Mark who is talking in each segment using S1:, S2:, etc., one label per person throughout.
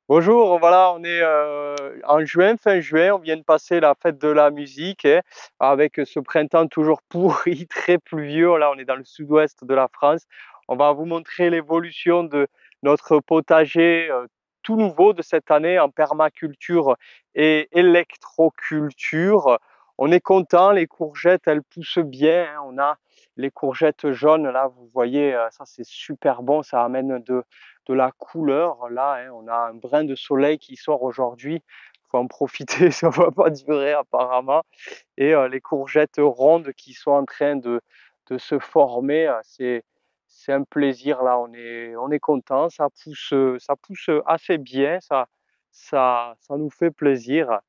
S1: Bonjour, voilà, on est en juin, fin juin, on vient de passer la fête de la musique, avec ce printemps toujours pourri, très pluvieux. Là, on est dans le sud-ouest de la France. On va vous montrer l'évolution de notre potager tout nouveau de cette année en permaculture et électroculture. On est content, les courgettes, elles poussent bien, hein. On a les courgettes jaunes, là, vous voyez, ça c'est super bon, ça amène de la couleur. Là, hein, on a un brin de soleil qui sort aujourd'hui. Il faut en profiter, ça ne va pas durer apparemment. Et les courgettes rondes qui sont en train de se former, c'est un plaisir là. On est content, ça pousse assez bien, ça nous fait plaisir.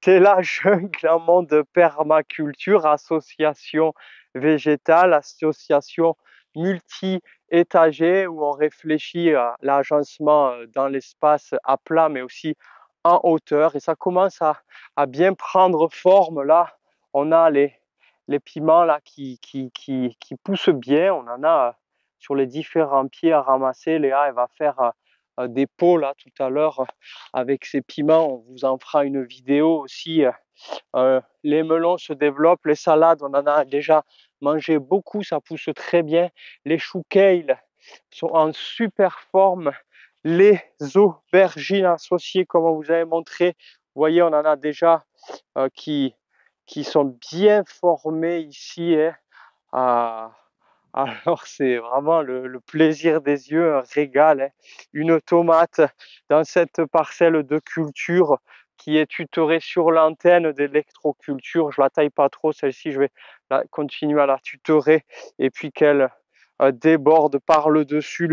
S1: C'est la jungle en monde permaculture, association végétale, association multi-étagée où on réfléchit à l'agencement dans l'espace à plat mais aussi en hauteur et ça commence à bien prendre forme là. On a les piments là qui poussent bien, on en a sur les différents pieds à ramasser. Léa, elle va faire des pots là tout à l'heure avec ces piments. On vous en fera une vidéo aussi. Les melons se développent, les salades, on en a déjà mangé beaucoup, ça pousse très bien. Les choux kale sont en super forme. Les aubergines associées, comme on vous avait montré, vous voyez, on en a déjà euh, qui, qui sont bien formées ici, hein. Ah, alors, c'est vraiment le plaisir des yeux, un régal, hein. Une tomate dans cette parcelle de culture qui est tutorée sur l'antenne d'électroculture. Je la taille pas trop, celle-ci, je vais continuer à la tutorer et puis qu'elle déborde par le dessus.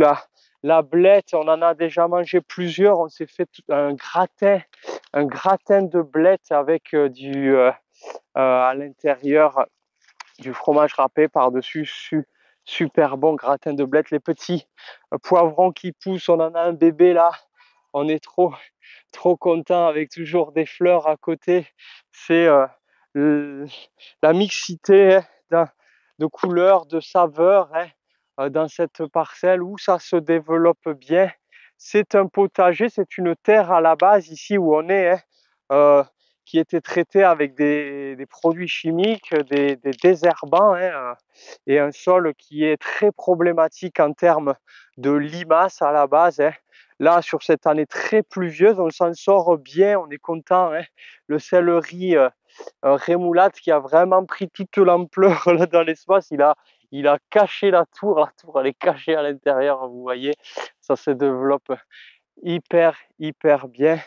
S1: La blette, on en a déjà mangé plusieurs. On s'est fait un gratin de blette avec à l'intérieur du fromage râpé par-dessus, super bon gratin de blettes. Les petits poivrons qui poussent, on en a un bébé là. On est trop content avec toujours des fleurs à côté. C'est la mixité, hein, de couleurs, de saveurs, hein, dans cette parcelle où ça se développe bien. C'est un potager, c'est une terre à la base ici où on est, hein, qui était traitée avec des produits chimiques, des désherbants, hein, et un sol qui est très problématique en termes de limaces à la base, hein. Là, sur cette année très pluvieuse, on s'en sort bien, on est content, hein. Le céleri rémoulade qui a vraiment pris toute l'ampleur là dans l'espace, il a caché la tour elle est cachée à l'intérieur, vous voyez, ça se développe hyper bien,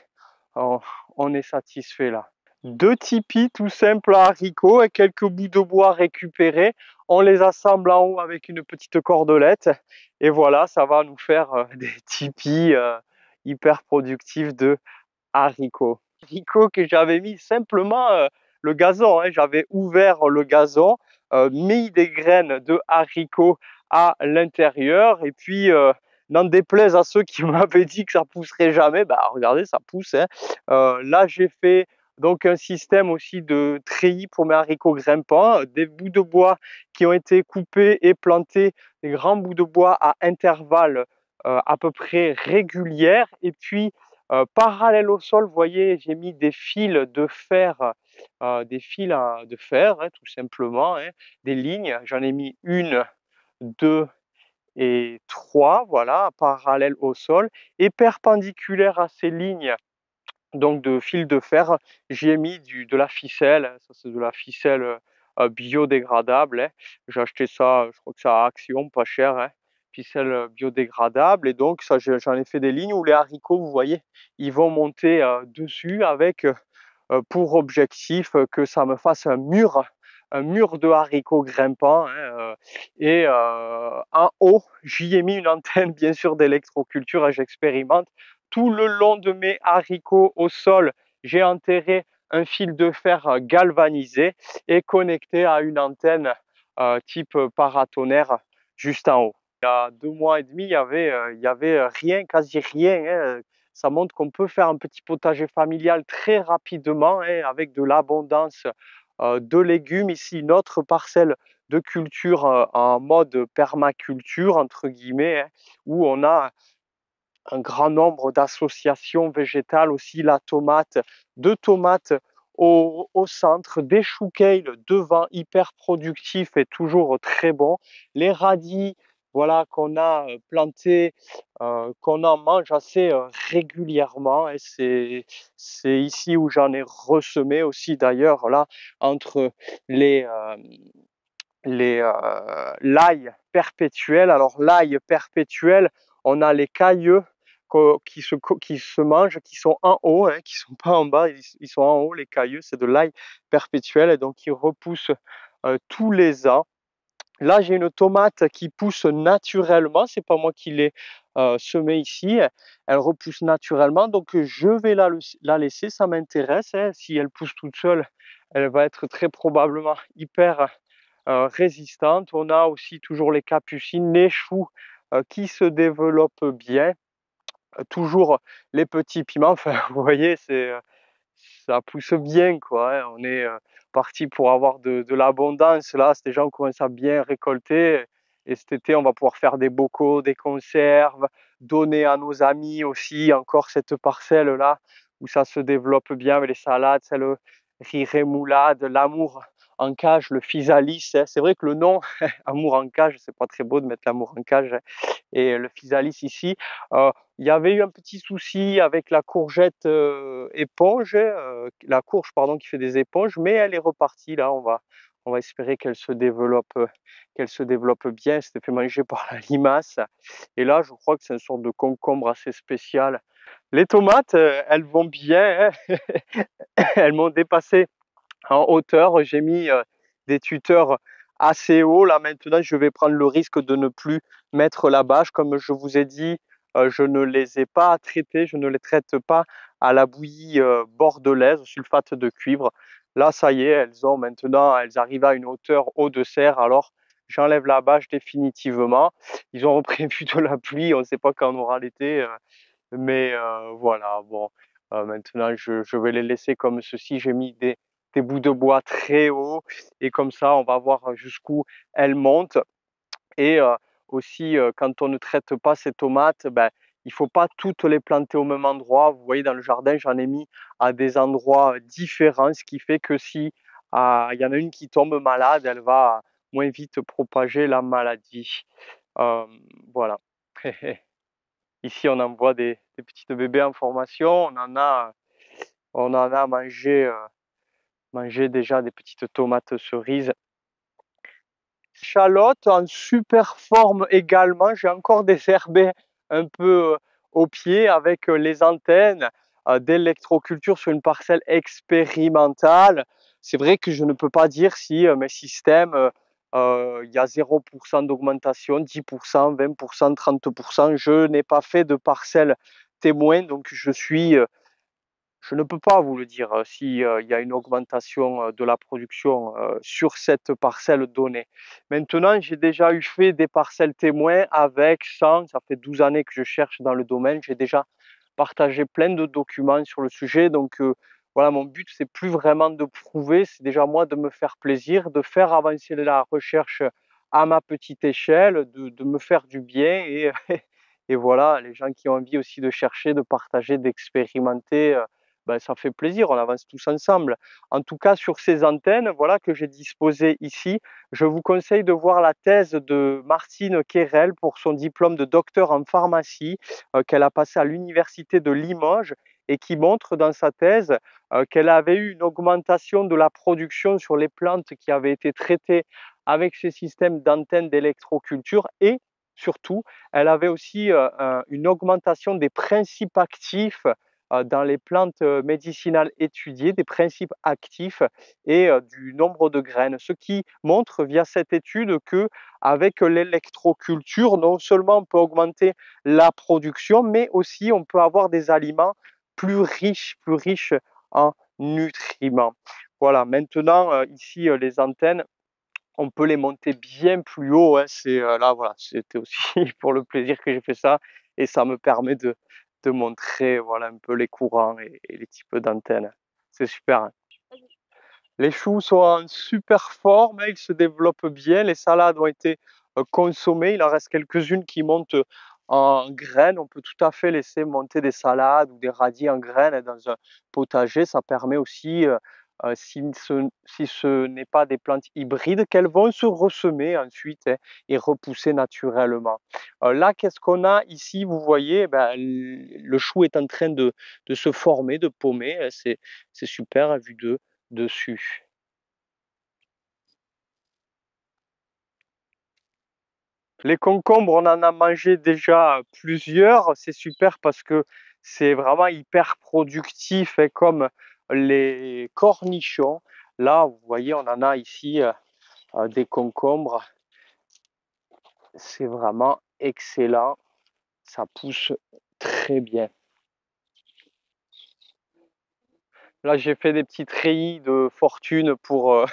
S1: on, on est satisfait là. Deux tipis tout simples à haricots et quelques bouts de bois récupérés. On les assemble en haut avec une petite cordelette. Et voilà, ça va nous faire des tipis hyper productifs de haricots. Haricots que j'avais mis simplement le gazon, hein. J'avais ouvert le gazon, mis des graines de haricots à l'intérieur et puis n'en déplaise à ceux qui m'avaient dit que ça pousserait jamais, bah regardez, ça pousse, hein. Là, j'ai fait donc un système aussi de treillis pour mes haricots grimpants, des bouts de bois qui ont été coupés et plantés, des grands bouts de bois à intervalles à peu près régulières et puis parallèle au sol, vous voyez, j'ai mis des fils de fer, de fer, hein, tout simplement, hein, des lignes. J'en ai mis une, deux et trois, voilà, parallèles au sol. Et perpendiculaire à ces lignes, donc de fil de fer, j'y ai mis de la ficelle. Ça, c'est de la ficelle biodégradable, hein. J'ai acheté ça, je crois que c'est à Action, pas cher, hein. Ficelle biodégradable. Et donc, ça, j'en ai fait des lignes où les haricots, vous voyez, ils vont monter dessus avec pour objectif que ça me fasse un mur de haricots grimpants, hein, et en haut, j'y ai mis une antenne, bien sûr, d'électroculture et j'expérimente. Tout le long de mes haricots au sol, j'ai enterré un fil de fer galvanisé et connecté à une antenne type paratonnerre juste en haut. Il y a 2 mois et demi, il y avait rien, quasi rien, hein. Ça montre qu'on peut faire un petit potager familial très rapidement, hein, avec de l'abondance de légumes. Ici, une autre parcelle de culture en mode permaculture, entre guillemets, hein, où on a un grand nombre d'associations végétales aussi, la tomate, deux tomates au centre, des choux kale devant, hyper productifs et toujours très bons, les radis, voilà, qu'on a plantés, qu'on en mange assez régulièrement, et c'est ici où j'en ai ressemé aussi d'ailleurs, là, entre les, l'ail perpétuel. Alors l'ail perpétuel, on a les cailleux qui se mangent, qui sont en haut, hein, qui sont pas en bas, ils sont en haut, les cailleux, c'est de l'ail perpétuel, et donc ils repoussent tous les ans. Là, j'ai une tomate qui pousse naturellement, c'est pas moi qui l'ai semée ici, elle repousse naturellement, donc je vais la laisser, ça m'intéresse, hein. Si elle pousse toute seule, elle va être très probablement hyper résistante. On a aussi toujours les capucines, les choux qui se développent bien, toujours les petits piments, enfin vous voyez, ça pousse bien quoi, hein. On est parti pour avoir de l'abondance là, c'est déjà on commence à bien récolter, et cet été on va pouvoir faire des bocaux, des conserves, donner à nos amis aussi, encore cette parcelle là où ça se développe bien avec les salades, c'est le riz rémoulade, l'amour en cage, le physalis, hein. C'est vrai que le nom amour en cage, c'est pas très beau de mettre l'amour en cage, hein. Et le physalis ici, il y avait eu un petit souci avec la courgette éponge, la courge pardon qui fait des éponges, mais elle est repartie là. On va espérer qu'elle se développe bien. Elle s'était fait manger par la limace. Et là, je crois que c'est une sorte de concombre assez spécial. Les tomates, elles vont bien, hein. Elles m'ont dépassé en hauteur. J'ai mis des tuteurs assez hauts. Là maintenant, je vais prendre le risque de ne plus mettre la bâche. Comme je vous ai dit, je ne les ai pas traités, je ne les traite pas à la bouillie bordelaise, sulfate de cuivre. Là, ça y est, elles arrivent à une hauteur haut de serre. Alors, j'enlève la bâche définitivement. Ils ont prévu de la pluie, on ne sait pas quand on aura l'été, mais voilà, bon, maintenant je vais les laisser comme ceci. J'ai mis des bouts de bois très hauts, et comme ça, on va voir jusqu'où elles montent. Et aussi, quand on ne traite pas ces tomates, ben, il faut pas toutes les planter au même endroit. Vous voyez, dans le jardin, j'en ai mis à des endroits différents, ce qui fait que si il y en a une qui tombe malade, elle va moins vite propager la maladie. Euh, voilà. Ici, on envoie des petites bébés en formation. On en a mangé déjà des petites tomates cerises. Chalotte en super forme également. J'ai encore désherbé un peu au pied avec les antennes d'électroculture sur une parcelle expérimentale. C'est vrai que je ne peux pas dire si mes systèmes, il y a 0% d'augmentation, 10%, 20%, 30%. Je n'ai pas fait de parcelle témoin, donc je ne peux pas vous le dire si il y a une augmentation de la production sur cette parcelle donnée. Maintenant, j'ai déjà eu fait des parcelles témoins avec, sans, ça fait 12 années que je cherche dans le domaine, j'ai déjà partagé plein de documents sur le sujet. Donc voilà, mon but, c'est plus vraiment de prouver, c'est déjà moi de me faire plaisir, de faire avancer la recherche à ma petite échelle, de me faire du bien, et, et voilà, les gens qui ont envie aussi de chercher, de partager, d'expérimenter, ben, ça fait plaisir, on avance tous ensemble. En tout cas, sur ces antennes, voilà, que j'ai disposées ici, je vous conseille de voir la thèse de Martine Quérel pour son diplôme de docteur en pharmacie qu'elle a passé à l'université de Limoges, et qui montre dans sa thèse qu'elle avait eu une augmentation de la production sur les plantes qui avaient été traitées avec ces systèmes d'antennes d'électroculture, et surtout, elle avait aussi une augmentation des principes actifs dans les plantes médicinales étudiées, des principes actifs et du nombre de graines. Ce qui montre via cette étude que avec l'électroculture, non seulement on peut augmenter la production, mais aussi on peut avoir des aliments plus riches en nutriments. Voilà, maintenant ici les antennes, on peut les monter bien plus haut, hein. C'est là, voilà, c'était aussi pour le plaisir que j'ai fait ça, et ça me permet de montrer, voilà, un peu les courants et les types d'antennes. C'est super, hein. Les choux sont en super forme, hein, ils se développent bien. Les salades ont été consommées. Il en reste quelques-unes qui montent en graines. On peut tout à fait laisser monter des salades ou des radis en graines dans un potager. Ça permet aussi, si ce n'est pas des plantes hybrides, qu'elles vont se ressemer ensuite, hein, et repousser naturellement. Là, qu'est-ce qu'on a ici? Vous voyez, ben, le chou est en train de se former, de pommer. C'est super, hein, vu de dessus. Les concombres, on en a mangé déjà plusieurs. C'est super parce que c'est vraiment hyper productif, et comme les cornichons. Là, vous voyez, on en a ici des concombres. C'est vraiment excellent. Ça pousse très bien. Là, j'ai fait des petits treillis de fortune pour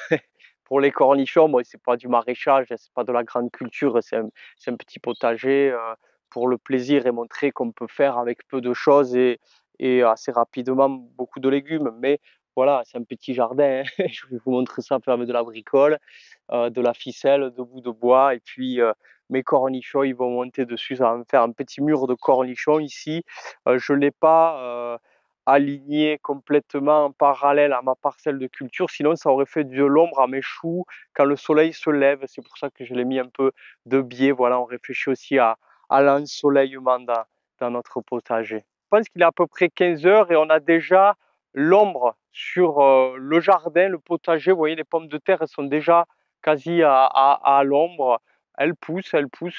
S1: les cornichons. Bon, c'est pas du maraîchage, c'est pas de la grande culture, c'est un petit potager pour le plaisir et montrer qu'on peut faire avec peu de choses et assez rapidement beaucoup de légumes. Mais voilà, c'est un petit jardin, hein. Je vais vous montrer ça avec de la bricole, de la ficelle, de bouts de bois, et puis mes cornichons, ils vont monter dessus. Ça va me faire un petit mur de cornichons ici. Je l'ai pas aligné complètement en parallèle à ma parcelle de culture, sinon ça aurait fait de l'ombre à mes choux quand le soleil se lève. C'est pour ça que je l'ai mis un peu de biais. Voilà, on réfléchit aussi à l'ensoleillement dans notre potager. Je pense qu'il est à peu près 15 heures et on a déjà l'ombre sur le jardin, le potager. Vous voyez, les pommes de terre, elles sont déjà quasi à l'ombre. Elles poussent,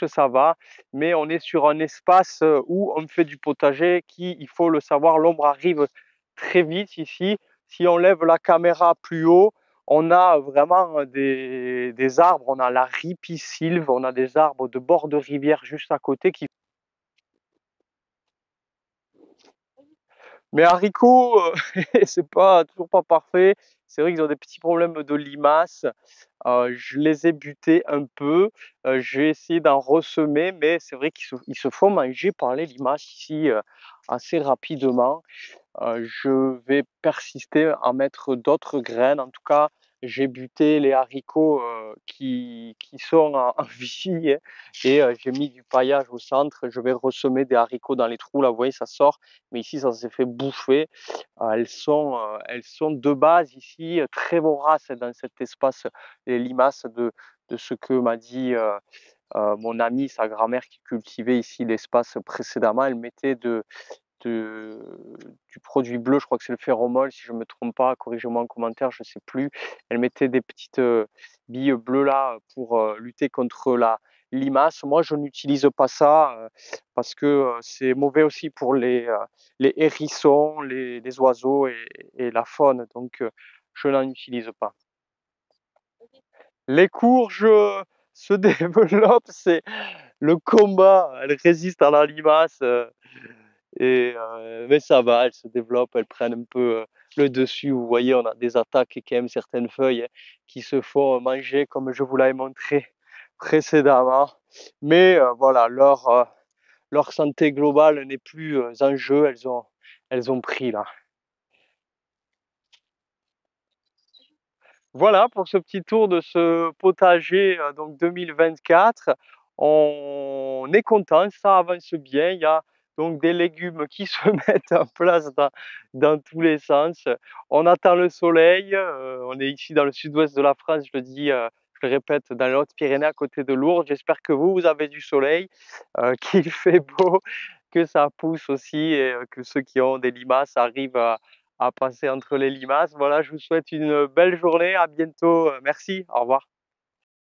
S1: ça va. Mais on est sur un espace où on fait du potager qui, il faut le savoir, l'ombre arrive très vite ici. Si on lève la caméra plus haut, on a vraiment des arbres. On a la ripisylve, on a des arbres de bord de rivière juste à côté qui... Mais haricots, c'est pas toujours pas parfait. C'est vrai qu'ils ont des petits problèmes de limaces. Je les ai butés un peu. J'ai essayé d'en ressemer, mais c'est vrai qu'ils se font manger par les limaces ici assez rapidement. Je vais persister à mettre d'autres graines. En tout cas, j'ai buté les haricots qui sont en vie, hein, et j'ai mis du paillage au centre. Je vais ressemer des haricots dans les trous. Là, vous voyez, ça sort, mais ici, ça s'est fait bouffer. Elles sont de base ici très voraces dans cet espace, les limaces, de ce que m'a dit mon ami, sa grand-mère qui cultivait ici l'espace précédemment. Elle mettait de, du produit bleu, je crois que c'est le phéromone, si je ne me trompe pas, corrigez-moi en commentaire, je ne sais plus. Elle mettait des petites billes bleues là pour lutter contre la limace. Moi, je n'utilise pas ça parce que c'est mauvais aussi pour les hérissons, les oiseaux et la faune, donc je n'en utilise pas. Les courges se développent, c'est le combat, elles résistent à la limace. Mais ça va, elles se développent, elles prennent un peu le dessus. Vous voyez, on a des attaques et quand même certaines feuilles, hein, qui se font manger comme je vous l'avais montré précédemment. Mais voilà, leur santé globale n'est plus en jeu, elles ont pris là. Voilà pour ce petit tour de ce potager donc 2024. On est content, ça avance bien. Il y a donc des légumes qui se mettent en place dans tous les sens. On attend le soleil. On est ici dans le sud-ouest de la France, je le dis, je le répète, dans les Hautes-Pyrénées à côté de Lourdes. J'espère que vous avez du soleil, qu'il fait beau, que ça pousse aussi, et que ceux qui ont des limaces arrivent à passer entre les limaces. Voilà, je vous souhaite une belle journée. À bientôt. Merci. Au revoir.